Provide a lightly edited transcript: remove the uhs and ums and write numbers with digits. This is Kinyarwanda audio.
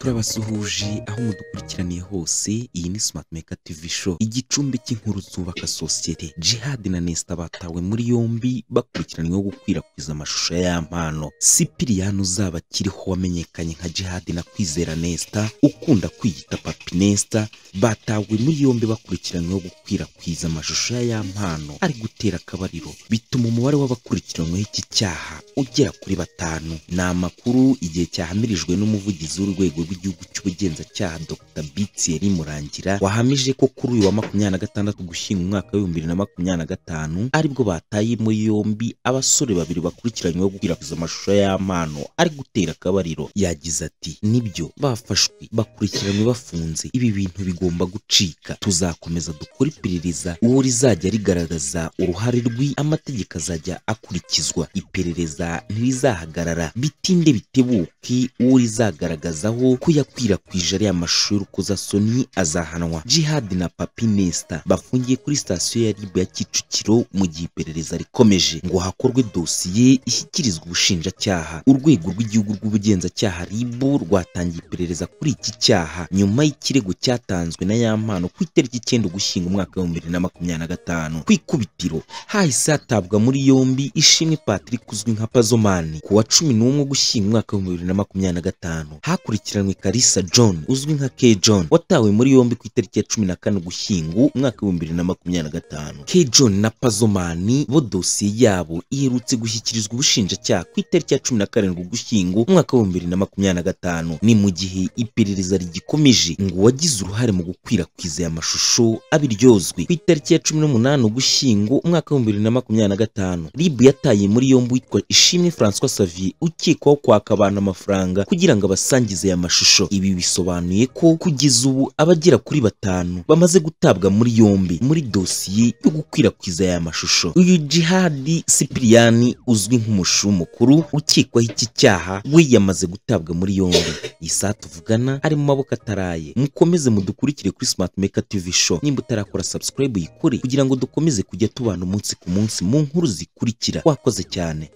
turabasuhuje aho mudukurikiraniye hose. Iyi ni Smart Maker TV show, igicumbi cy'inkuru zubaka sosiyete. Jihad na Nesta batawe muri yombi bakurikiranyweho gukwirakwiza amashusho y'ampano. Sipiriyani uzaba akiriho wamenyekanye nka Jihad na Kwizera Nesta ukunda kwiyita Papi Nesta batawe muri yombi bakurikiranyweho gukwirakwiza amashusho y'ampano ari gutera akabariro, bituma umubare w'abakurikiranyweho iki cyaha ugera kuri 5. Ni amakuru igihe cyahamirijwe n'umuvugizi w'urwego rw'igihugu cy'ubugenzacyaha Dr. Bitseri Murangira wahamije ko kuri uyu wa 26 Ugushyingo umwaka wa 2025 aribwo bataye muri yombi abasore babiri bakurikiranyweho gukwirakwiza amashusho y'ampano ari gutera akabariro. Yagize ati nibyo bafashwe bakurikiranywe bafunze, ibi bintu bigomba gucika. Tuzakomeza dukora iperereza, uwo rizajya rigaragaza uruhare rw'i amategeko azajya akurikizwa. Iperereza ntirizahagarara bitinde bitebuke, uwo rizagaragazaho ko yakwirakwije ari amashusho y'urukozasoni azahanwa. Jihad na Papi Nesta bafungiye kuri sitasiyo ya RIB ya Kicukiro mu gihe iperereza rikomeje ngo hakorwe dosiye ishyikirizwa ubushinjacyaha. Urwego rw'igihugu rw'ubugenzacyaha RIB rwatangiye iperereza kuri iki cyaha nyuma y'ikirego cyatanzwe na Yampano ku itariki 9 Ugushyingo umwaka wa 2025. Ku ikubitiro hahise hatabwa muri yombi Ishimwe Patrick uzwi nka Pazomani ku wa 11 Ugushyingo umwaka wa 2025. Hakurikiranywe Kalisa John uzwi nka K John watawe muri yombi ku itariki ya 14 Ugushyingo umwaka wa 2025. K John na Pazomani bo dosiye yabo iherutse gushyikirizwa ubushinjacyaha ku itariki ya 17 Ugushyingo umwaka wa 2025. Ni mu gihe iperereza rigikomeje ngo wagize uruhare mu gukwirakwiza aya mashusho abiryozwe. Ku itariki ya 18 Ugushyingo umwaka wa 2025 RIB yataye muri yombi witwa Ishimwe François Xavier ukekwaho kwaka abantu amafaranga kugira ngo abasangize aya mashusho. Ibi bisobanuye ko kugeza ubu abagera kuri 5 bamaze gutabwa muri yombi muri dosiye yo gukwirakwiza aya mashusho. Uyu Jihad Sipiriyani uzwi nk'umushu mukuru ukekwaho iki cyaha we yamaze gutabwa muri yombi. Isa tuvugana ari mu maboko ataraye. Mukomeze mudukurikire kuri Smart Maker TV show. Nimba utarakora subscribe yikore kugira ngo dukomeze kujya tubana umunsi ku munsi mu nkuru zikurikira. Wakoze cyane.